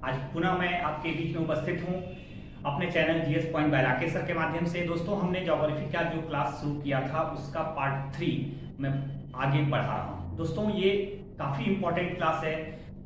आज पुनः मैं आपके बीच में उपस्थित हूँ अपने channel GS point by Rakesh sir के माध्यम से। दोस्तों, हमने ज्योग्राफी का जो क्लास शुरू किया था उसका पार्ट 3 में आगे बढ़ा रहा हूँ। दोस्तों, ये काफ़ी इंपॉर्टेंट क्लास है,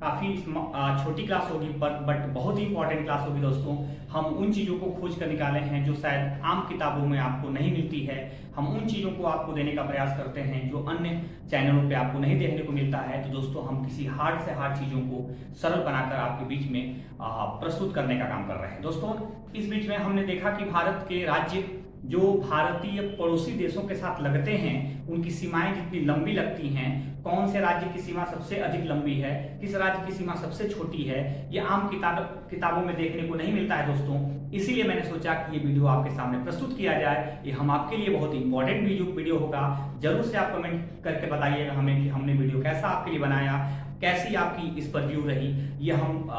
काफ़ी छोटी क्लास होगी बट बहुत ही इंपॉर्टेंट क्लास होगी। दोस्तों, हम उन चीज़ों को खोज कर निकाले हैं जो शायद आम किताबों में आपको नहीं मिलती है। हम उन चीज़ों को आपको देने का प्रयास करते हैं जो अन्य चैनलों पे आपको नहीं देखने को मिलता है। तो दोस्तों, हम किसी हार्ड से हार्ड चीज़ों को सरल बनाकर आपके बीच में प्रस्तुत करने का काम कर रहे हैं। दोस्तों, इस बीच में हमने देखा कि भारत के राज्य जो भारतीय पड़ोसी देशों के साथ लगते हैं उनकी सीमाएं जितनी लंबी लगती हैं, कौन से राज्य की सीमा सबसे अधिक लंबी है, किस राज्य की सीमा सबसे छोटी है, ये आम किताबों में देखने को नहीं मिलता है। दोस्तों, इसीलिए मैंने सोचा कि ये वीडियो आपके सामने प्रस्तुत किया जाए। ये हम आपके लिए बहुत इंपॉर्टेंट वीडियो होगा। जरूर से आप कमेंट करके बताइएगा हमें कि हमने वीडियो कैसा आपके लिए बनाया, कैसी आपकी इस पर व्यू रही। ये हम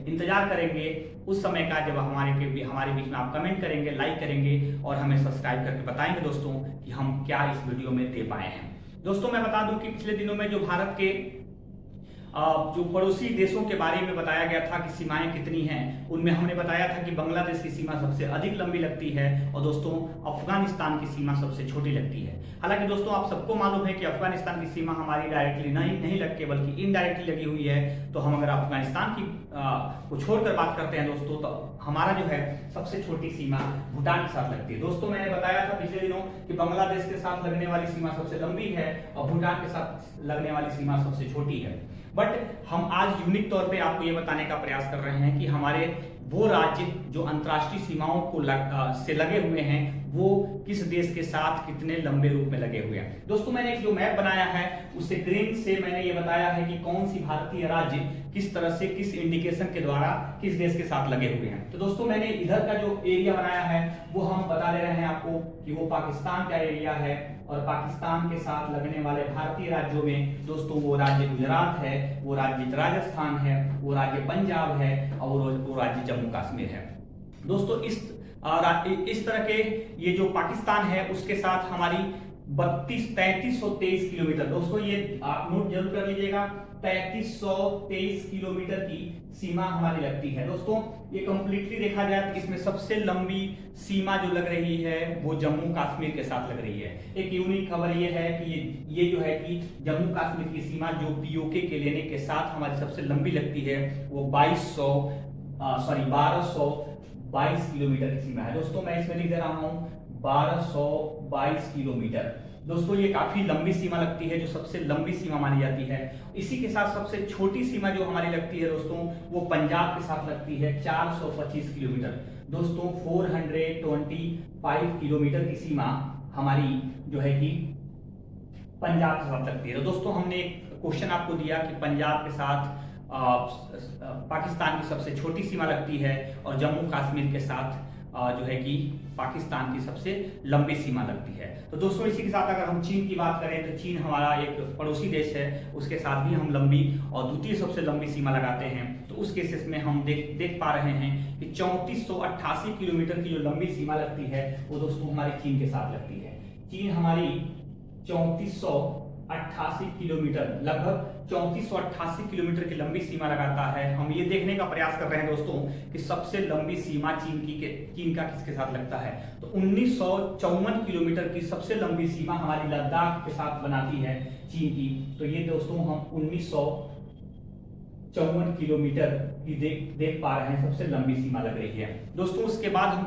इंतजार करेंगे उस समय का जब हमारे बीच में आप कमेंट करेंगे, लाइक करेंगे और हमें सब्सक्राइब करके बताएंगे दोस्तों कि हम क्या इस वीडियो में दे पाए हैं। दोस्तों, मैं बता दूं कि पिछले दिनों में जो भारत के जो पड़ोसी देशों के बारे में बताया गया था कि सीमाएं कितनी हैं, उनमें हमने बताया था कि बांग्लादेश की सीमा सबसे अधिक लंबी लगती है और दोस्तों अफगानिस्तान की सीमा सबसे छोटी लगती है। हालांकि दोस्तों, आप सबको मालूम है कि अफगानिस्तान की सीमा हमारी डायरेक्टली नहीं लग के बल्कि इनडायरेक्टली लगी हुई है। तो हम अगर अफगानिस्तान की को छोड़कर बात करते हैं दोस्तों, तो हमारा जो है सबसे छोटी सीमा भूटान के साथ लगती है। दोस्तों, मैंने बताया था पिछले दिनों कि बांग्लादेश के साथ लगने वाली सीमा सबसे लंबी है और भूटान के साथ लगने वाली सीमा सबसे छोटी है। बट हम आज यूनिक तौर पे आपको ये बताने का प्रयास कर रहे हैं कि हमारे वो राज्य जो अंतर्राष्ट्रीय सीमाओं को से लगे हुए हैं वो किस देश के साथ कितने लंबे रूप में लगे हुए हैं। दोस्तों, मैंने एक जो मैप बनाया है उससे ग्रीन से मैंने ये बताया है कि कौन सी भारतीय राज्य किस तरह से किस इंडिकेशन के द्वारा किस देश के साथ लगे हुए हैं। तो दोस्तों, मैंने इधर का जो एरिया बनाया है वो हम बता दे रहे हैं आपको कि वो पाकिस्तान का एरिया है और पाकिस्तान के साथ लगने वाले भारतीय राज्यों में दोस्तों वो राज्य गुजरात है, वो राज्य राजस्थान है, वो राज्य पंजाब है और वो राज्य जम्मू कश्मीर है। दोस्तों, इस तरह के ये जो पाकिस्तान है उसके साथ हमारी 3323 किलोमीटर, दोस्तों ये आप नोट जरूर कर लीजिएगा, 3323 किलोमीटर की सीमा हमारी लगती है। दोस्तों, ये कंप्लीटली देखा जाए तो इसमें सबसे लंबी सीमा जो लग रही है वो जम्मू कश्मीर के साथ लग रही है। एक यूनिक खबर ये है कि ये जो है कि जम्मू कश्मीर की सीमा जो पीओके के लेने के साथ हमारी सबसे लंबी लगती है वो 1222 किलोमीटर की सीमा है। दोस्तों, मैं इसमें लिख दे रहा हूँ 1222 किलोमीटर। दोस्तों, ये काफी लंबी सीमा लगती है, जो सबसे लंबी सीमा मानी जाती है। इसी के साथ सबसे छोटी सीमा जो हमारी लगती है दोस्तों वो पंजाब के साथ लगती है 425 किलोमीटर। दोस्तों, 425 किलोमीटर की सीमा हमारी जो है कि पंजाब के साथ लगती है। तो दोस्तों, हमने एक क्वेश्चन आपको दिया कि पंजाब के साथ पाकिस्तान की सबसे छोटी सीमा लगती है और जम्मू कश्मीर के साथ जो है कि पाकिस्तान की सबसे लंबी सीमा लगती है। तो दोस्तों, इसी के साथ अगर हम चीन की बात करें तो चीन हमारा एक पड़ोसी देश है, उसके साथ भी हम लंबी और द्वितीय सबसे लंबी सीमा लगाते हैं। तो उस केसेस में हम देख पा रहे हैं कि 3488 किलोमीटर की जो लंबी सीमा लगती है वो दोस्तों हमारी चीन के साथ लगती है। चीन हमारी 3488 किलोमीटर, लगभग 3488 किलोमीटर की लंबी सीमा लगाता है। हम ये देखने का प्रयास कर रहे हैं दोस्तों कि सबसे लंबी सीमा चीन का किसके साथ लगता है। तो 1954 किलोमीटर की सबसे लंबी सीमा हमारी लद्दाख के साथ बनाती है चीन की। तो ये दोस्तों हम 1954 किलोमीटर की देख पा रहे हैं, सबसे लंबी सीमा लग रही है। दोस्तों, उसके बाद हम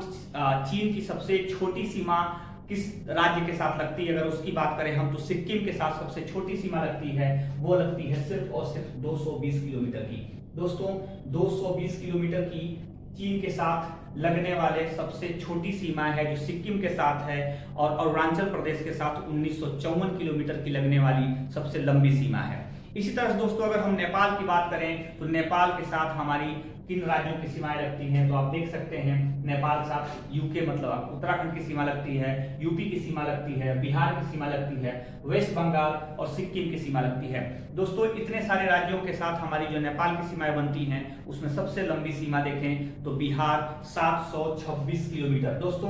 चीन की सबसे छोटी सीमा किस राज्य के साथ लगती है अगर उसकी बात करें हम, तो सिक्किम के साथ सबसे छोटी सीमा लगती है, वो लगती है सिर्फ और सिर्फ 220 किलोमीटर की। दोस्तों, 220 किलोमीटर की चीन के साथ लगने वाले सबसे छोटी सीमा है जो सिक्किम के साथ है और अरुणाचल प्रदेश के साथ 1954 किलोमीटर की लगने वाली सबसे लंबी सीमा है। इसी तरह दोस्तों, अगर हम नेपाल की बात करें तो नेपाल के साथ हमारी किन राज्यों की सीमाएं लगती हैं, तो आप देख सकते हैं नेपाल के साथ यूके मतलब उत्तराखंड की सीमा लगती है, यूपी की सीमा लगती है, बिहार की सीमा लगती है, वेस्ट बंगाल और सिक्किम की सीमा लगती है। दोस्तों, इतने सारे राज्यों के साथ हमारी जो नेपाल की सीमाएं बनती हैं उसमें सबसे लंबी सीमा देखें तो बिहार 726 किलोमीटर। दोस्तों,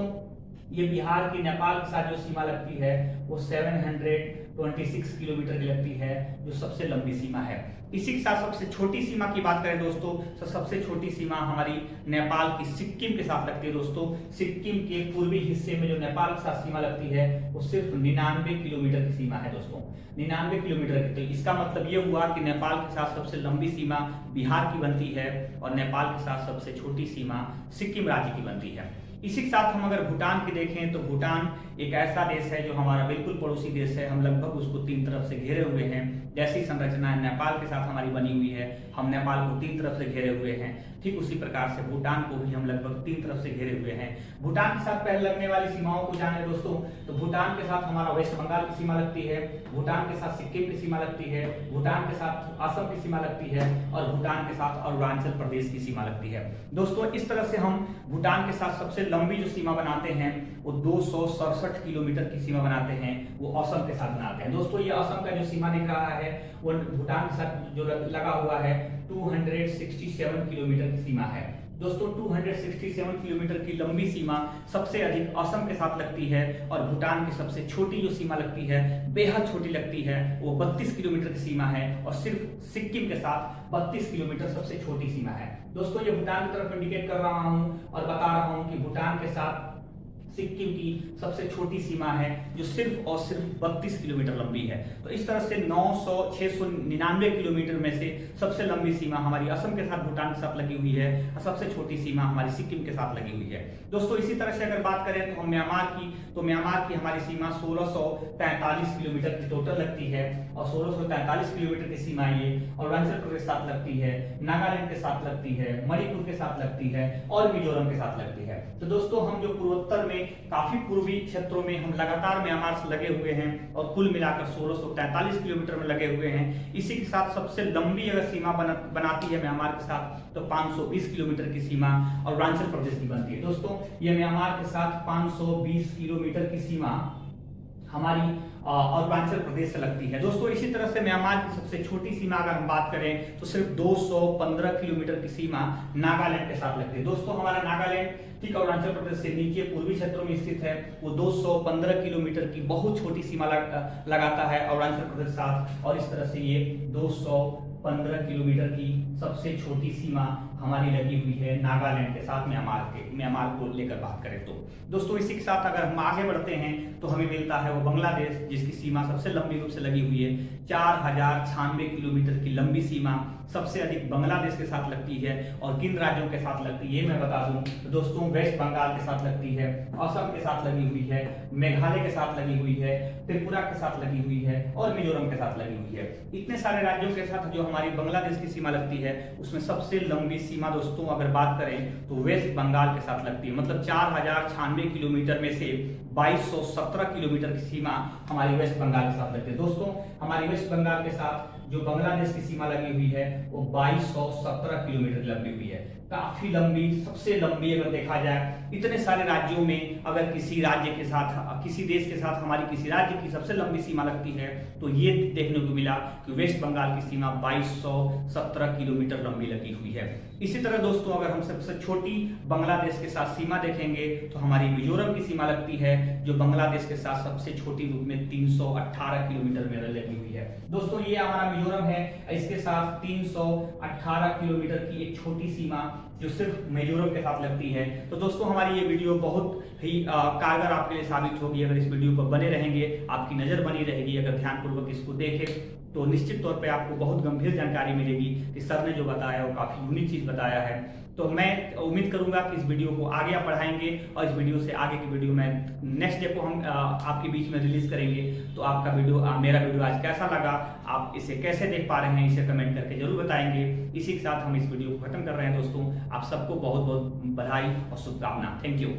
ये बिहार की नेपाल के साथ जो सीमा लगती है वो 726 26 किलोमीटर की लगती है, जो सबसे लंबी सीमा है। इसी के साथ सबसे छोटी सीमा की बात करें दोस्तों, तो सबसे छोटी सीमा हमारी नेपाल की सिक्किम के साथ लगती है। दोस्तों सिक्किम के पूर्वी हिस्से में जो नेपाल के साथ सीमा लगती है वो सिर्फ 99 किलोमीटर की सीमा है दोस्तों, 99 किलोमीटर की। तो इसका मतलब ये हुआ कि नेपाल के साथ सबसे लंबी सीमा बिहार की बनती है और नेपाल के साथ सबसे छोटी सीमा सिक्किम राज्य की बनती है। इसी के साथ हम अगर भूटान की देखें तो भूटान एक ऐसा देश है जो हमारा बिल्कुल पड़ोसी देश है। हम लगभग उसको 3 तरफ से घेरे हुए हैं। जैसी संरचना नेपाल के साथ हमारी बनी हुई है, हम नेपाल को 3 तरफ से घेरे हुए हैं, ठीक उसी प्रकार से भूटान को भी हम लगभग 3 तरफ से घेरे हुए हैं। भूटान के साथ पहले लगने वाली सीमाओं को जाने दोस्तों, तो भूटान के साथ हमारा वेस्ट बंगाल की सीमा लगती है, भूटान के साथ सिक्किम की सीमा लगती है, भूटान के साथ असम की सीमा लगती है और भूटान के साथ अरुणाचल प्रदेश की सीमा लगती है। दोस्तों इस तरह से हम भूटान के साथ सबसे लंबी जो सीमा बनाते हैं वो 267 किलोमीटर की सीमा बनाते हैं, वो असम के साथ बनाते हैं। दोस्तों ये असम का जो सीमा दिख रहा है वो भूटान के साथ जो लगा हुआ है 267 किलोमीटर की सीमा है। दोस्तों 267 किलोमीटर की लंबी सीमा सबसे अधिक असम के साथ लगती है और भूटान की सबसे छोटी जो सीमा लगती है, बेहद छोटी लगती है, वो 32 किलोमीटर की सीमा है और सिर्फ सिक्किम के साथ 32 किलोमीटर सबसे छोटी सीमा है। दोस्तों ये भूटान की तरफ इंडिकेट कर रहा हूं और बता रहा हूं कि भूटान के साथ सिक्किम की सबसे छोटी सीमा है जो सिर्फ और सिर्फ 32 किलोमीटर लंबी है। तो इस तरह से 699 किलोमीटर में से सबसे लंबी सीमा हमारी असम के साथ भूटान के साथ लगी हुई है और सबसे छोटी सीमा हमारी सिक्किम के साथ लगी हुई है। दोस्तों इसी तरह से अगर बात करें तो हम म्यांमार की हमारी सीमा 1643 किलोमीटर की टोटल लगती है और 1643 किलोमीटर की सीमा ये अरुणाचल प्रदेश के साथ लगती है, नागालैंड के साथ लगती है, मणिपुर के साथ लगती है और मिजोरम के साथ लगती है। तो दोस्तों हम जो पूर्वोत्तर में काफी पूर्वी क्षेत्रों में हम लगातार म्यांमार से लगे हुए हैं और कुल मिलाकर 1643 किलोमीटर में लगे हुए हैं। इसी के साथ सबसे लंबी अगर सीमा बनाती है म्यांमार के साथ तो 520 किलोमीटर की सीमा अरुणाचल प्रदेश की बनती है। दोस्तों ये म्यांमार के साथ 520 किलोमीटर की सीमा हमारी अरुणाचल प्रदेश से लगती है। दोस्तों इसी तरह से म्यांमार की सबसे छोटी सीमा अगर हम बात करें तो सिर्फ 215 किलोमीटर की सीमा नागालैंड के साथ लगती है। दोस्तों हमारा नागालैंड ठीक अरुणाचल प्रदेश से नीचे पूर्वी क्षेत्रों में स्थित है, वो 215 किलोमीटर की बहुत छोटी सीमा लगाता है अरुणाचल प्रदेश के साथ और इस तरह से ये 215 किलोमीटर की सबसे छोटी सीमा हमारी लगी हुई है नागालैंड के साथ म्यांमार को लेकर बात करें तो। दोस्तों इसी के साथ अगर हम आगे बढ़ते हैं तो हमें मिलता है वो बांग्लादेश, जिसकी सीमा सबसे लंबी रूप से लगी हुई है। 4096 किलोमीटर की लंबी सीमा सबसे अधिक बांग्लादेश के साथ लगती है और किन राज्यों के साथ लगती है ये मैं बता दूं तो दोस्तों वेस्ट बंगाल के साथ लगती है, असम के साथ लगी हुई है, मेघालय के साथ लगी हुई है, त्रिपुरा के साथ लगी हुई है और मिजोरम के साथ लगी हुई है। इतने सारे राज्यों के साथ जो हमारी बांग्लादेश की सीमा लगती है उसमें सबसे लंबी सीमा दोस्तों अगर बात करें तो वेस्ट बंगाल के साथ लगती है। मतलब 4096 किलोमीटर में से 2217 किलोमीटर की सीमा हमारी वेस्ट बंगाल के साथ लगती है। दोस्तों हमारी वेस्ट बंगाल के साथ जो बांग्लादेश की सीमा लगी हुई है वो 2217 किलोमीटर लंबी हुई है, काफी लंबी, सबसे लंबी अगर देखा जाए इतने सारे राज्यों में अगर किसी राज्य के साथ, किसी देश के साथ हमारी किसी राज्य की सबसे लंबी सीमा लगती है तो ये देखने को मिला कि वेस्ट बंगाल की सीमा 2217 किलोमीटर लंबी लगी हुई है। इसी तरह दोस्तों अगर हम सबसे छोटी बांग्लादेश के साथ सीमा देखेंगे तो हमारी मिजोरम की सीमा लगती है जो बांग्लादेश के साथ सबसे छोटी रूप में 318 किलोमीटर में लगी हुई है। दोस्तों ये हमारा मिजोरम है, इसके साथ 318 किलोमीटर की एक छोटी सीमा जो सिर्फ मिजोरम के साथ लगती है। तो दोस्तों हमारी ये वीडियो बहुत ही कारगर आपके लिए साबित होगी अगर इस वीडियो पर बने रहेंगे, आपकी नजर बनी रहेगी, अगर ध्यानपूर्वक इसको देखें तो निश्चित तौर पे आपको बहुत गंभीर जानकारी मिलेगी कि सर ने जो बताया वो काफी यूनिक चीज बताया है। तो मैं उम्मीद करूंगा कि इस वीडियो को आगे आप बढ़ाएंगे और इस वीडियो से आगे की वीडियो में नेक्स्ट डे को हम आपके बीच में रिलीज करेंगे। तो आपका वीडियो, मेरा वीडियो आज कैसा लगा, आप इसे कैसे देख पा रहे हैं, इसे कमेंट करके जरूर बताएंगे। इसी के साथ हम इस वीडियो को खत्म कर रहे हैं दोस्तों। आप सबको बहुत बहुत बधाई और शुभकामना। Thank you.